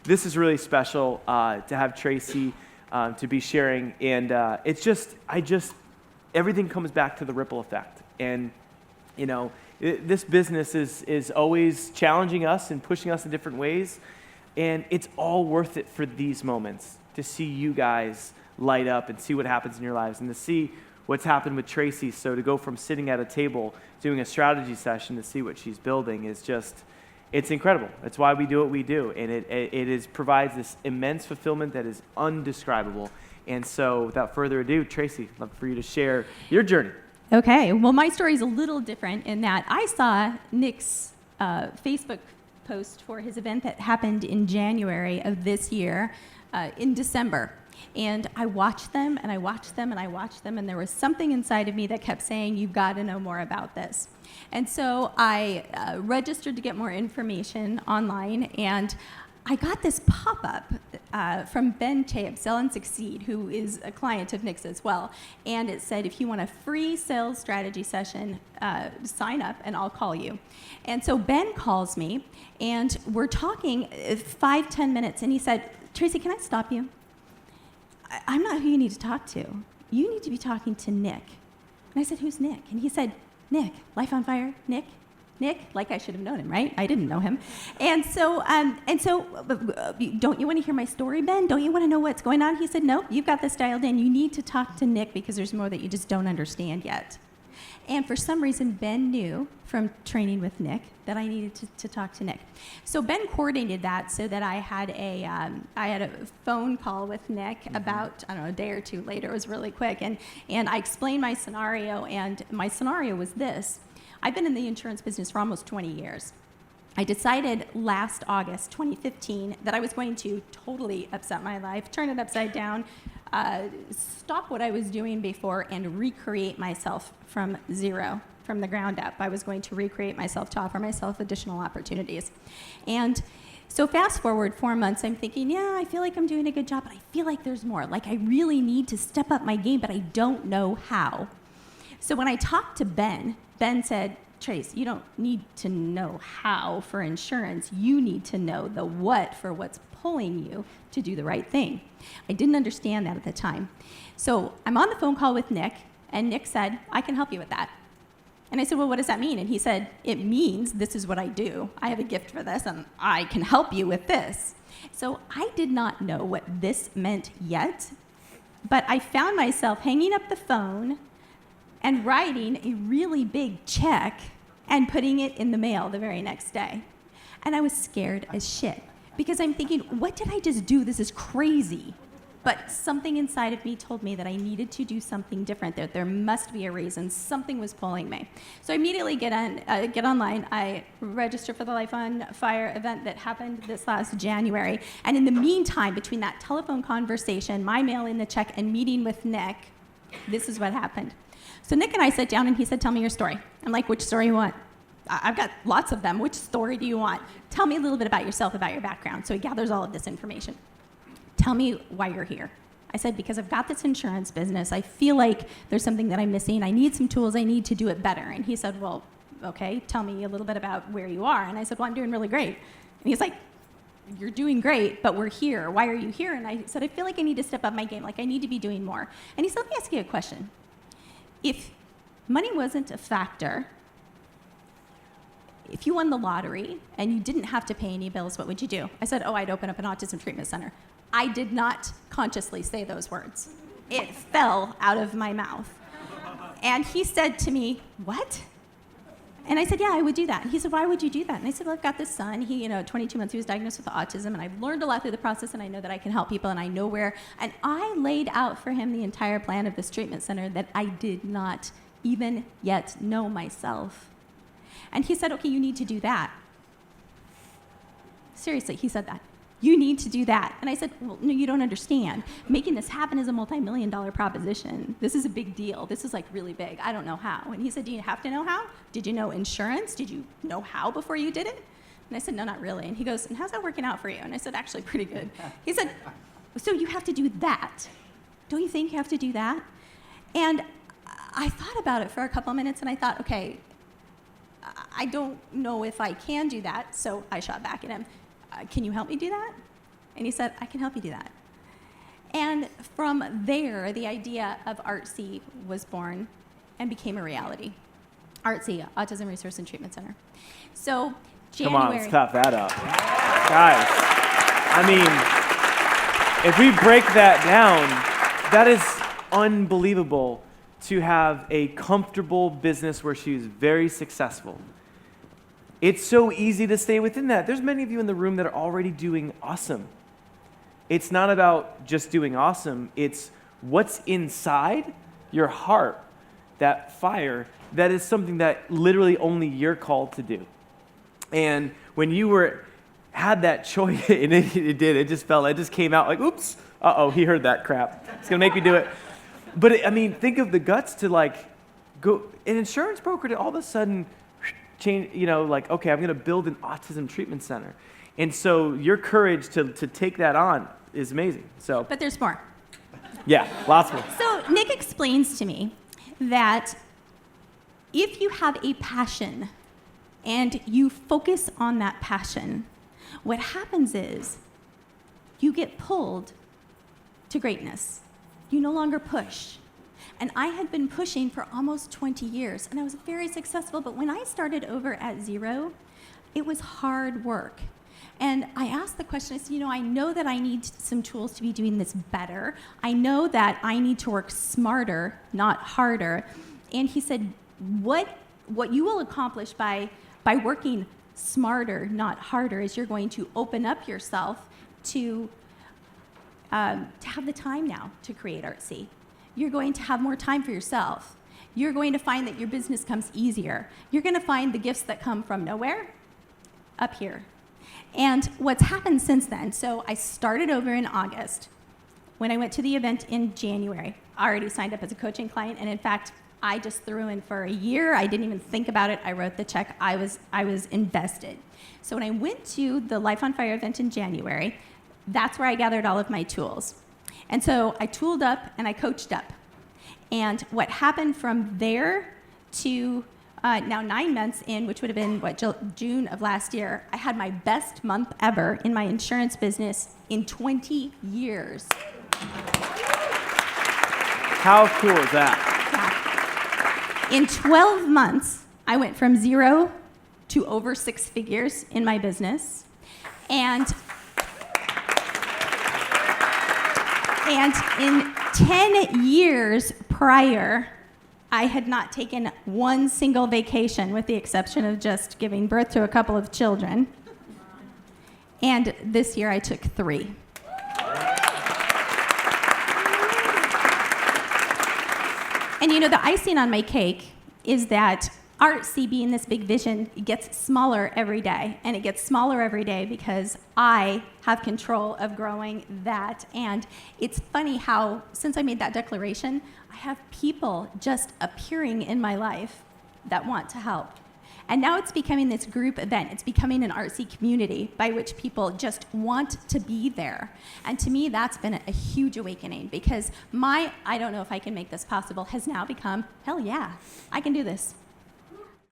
this is really special to have Tracy to be sharing, and everything comes back to the ripple effect. And this business is always challenging us and pushing us in different ways, and it's all worth it for these moments to see you guys light up and see what happens in your lives, and to see what's happened with Tracy. So to go from sitting at a table doing a strategy session to see what she's building is it's incredible. That's why we do what we do, and it provides this immense fulfillment that is undescribable. And so without further ado, Tracy, I'd love for you to share your journey. Okay, well, my story is a little different in that I saw Nick's Facebook post for his event that happened in January of this year, in December. And I watched them, and I watched them, and I watched them, and there was something inside of me that kept saying, you've got to know more about this. And so I registered to get more information online, and I got this pop-up from Ben Tay of Sell and Succeed, who is a client of Nick's as well. And it said, if you want a free sales strategy session, sign up and I'll call you. And so Ben calls me, and we're talking 5-10 minutes, and he said, Tracy, can I stop you? I'm not who you need to talk to. You need to be talking to Nick. And I said, who's Nick? And he said, Nick, Life on Fire, Nick, like I should have known him, right? I didn't know him. And so, don't you want to hear my story, Ben? Don't you want to know what's going on? He said, nope, you've got this dialed in. You need to talk to Nick because there's more that you just don't understand yet. And for some reason, Ben knew from training with Nick that I needed to talk to Nick. So Ben coordinated that so that I had a phone call with Nick about, I don't know, a day or two later. It was really quick. And I explained my scenario, and my scenario was this. I've been in the insurance business for almost 20 years. I decided last August 2015 that I was going to totally upset my life, turn it upside down, stop what I was doing before, and recreate myself from zero, from the ground up. I was going to recreate myself to offer myself additional opportunities. And so fast forward 4 months, I'm thinking, yeah, I feel like I'm doing a good job, but I feel like there's more. Like I really need to step up my game, but I don't know how. So when I talked to Ben said, Trace, you don't need to know how for insurance. You need to know the what for what's pulling you to do the right thing. I didn't understand that at the time. So I'm on the phone call with Nick, and Nick said, I can help you with that. And I said, well, what does that mean? And he said, it means this is what I do. I have a gift for this, and I can help you with this. So I did not know what this meant yet, but I found myself hanging up the phone and writing a really big check and putting it in the mail the very next day. And I was scared as shit because I'm thinking, what did I just do? This is crazy. But something inside of me told me that I needed to do something different, that there must be a reason. Something was pulling me. So I immediately get online. I register for the Life on Fire event that happened this last January. And in the meantime, between that telephone conversation, my mailing the check, and meeting with Nick, this is what happened. So Nick and I sat down, and he said, tell me your story. I'm like, which story you want? I've got lots of them. Which story do you want? Tell me a little bit about yourself, about your background. So he gathers all of this information. Tell me why you're here. I said, because I've got this insurance business. I feel like there's something that I'm missing. I need some tools. I need to do it better. And he said, well, okay, tell me a little bit about where you are. And I said, well, I'm doing really great. And he's like, you're doing great, but we're here. Why are you here? And I said, I feel like I need to step up my game. Like I need to be doing more. And he said, let me ask you a question. If money wasn't a factor, if you won the lottery and you didn't have to pay any bills, what would you do? I said, I'd open up an autism treatment center. I did not consciously say those words. It fell out of my mouth. And he said to me, what? And I said, yeah, I would do that. And he said, why would you do that? And I said, well, I've got this son. He, 22 months, he was diagnosed with autism, and I've learned a lot through the process, and I know that I can help people, and I know where. And I laid out for him the entire plan of this treatment center that I did not even yet know myself. And he said, okay, you need to do that. Seriously, he said that. You need to do that. And I said, well, no, you don't understand. Making this happen is a multi-million-dollar proposition. This is a big deal. This is like really big. I don't know how. And he said, do you have to know how? Did you know insurance? Did you know how before you did it? And I said, no, not really. And he goes, and how's that working out for you? And I said, actually, pretty good. He said, so you have to do that. Don't you think you have to do that? And I thought about it for a couple of minutes, and I thought, okay, I don't know if I can do that. So I shot back at him. Can you help me do that? And he said, I can help you do that. And from there, the idea of Artsy was born and became a reality. Artsy, Autism Resource and Treatment Center. So Come on, January. let's clap that up. Guys, I mean, if we break that down, that is unbelievable to have a comfortable business where she's very successful. It's so easy to stay within that. There's many of you in the room that are already doing awesome. It's not about just doing awesome. It's what's inside your heart, that fire, that is something that literally only you're called to do. And when you had that choice, and it just came out like, oops, he heard that crap. It's gonna make me do it. But think of the guts to go, an insurance broker to all of a sudden change, okay, I'm gonna build an autism treatment center. And so your courage to take that on is amazing. So, but there's more. Yeah, lots more. So Nick explains to me that if you have a passion and you focus on that passion, what happens is you get pulled to greatness. You no longer push. And I had been pushing for almost 20 years, and I was very successful, but when I started over at zero, it was hard work. And I asked the question, I said, I know that I need some tools to be doing this better. I know that I need to work smarter, not harder. And he said, what you will accomplish by working smarter, not harder, is you're going to open up yourself to have the time now to create Artsy. You're going to have more time for yourself. You're going to find that your business comes easier. You're going to find the gifts that come from nowhere up here. And what's happened since then, so I started over in August. When I went to the event in January, I already signed up as a coaching client, and in fact, I just threw in for a year. I didn't even think about it. I wrote the check. I was invested. So when I went to the Life on Fire event in January, that's where I gathered all of my tools. And so I tooled up and I coached up. And what happened from there to now 9 months in, which would have been, June of last year, I had my best month ever in my insurance business in 20 years. How cool is that? Yeah. In 12 months, I went from 0 to over 6 figures in my business. And in 10 years prior, I had not taken one single vacation, with the exception of just giving birth to a couple of children. And this year I took 3. And the icing on my cake is that Artsy, being this big vision, gets smaller every day. And it gets smaller every day because I have control of growing that. And it's funny how, since I made that declaration, I have people just appearing in my life that want to help. And now it's becoming this group event. It's becoming an Artsy community by which people just want to be there. And to me, that's been a huge awakening, because I don't know if I can make this possible, has now become, hell yeah, I can do this.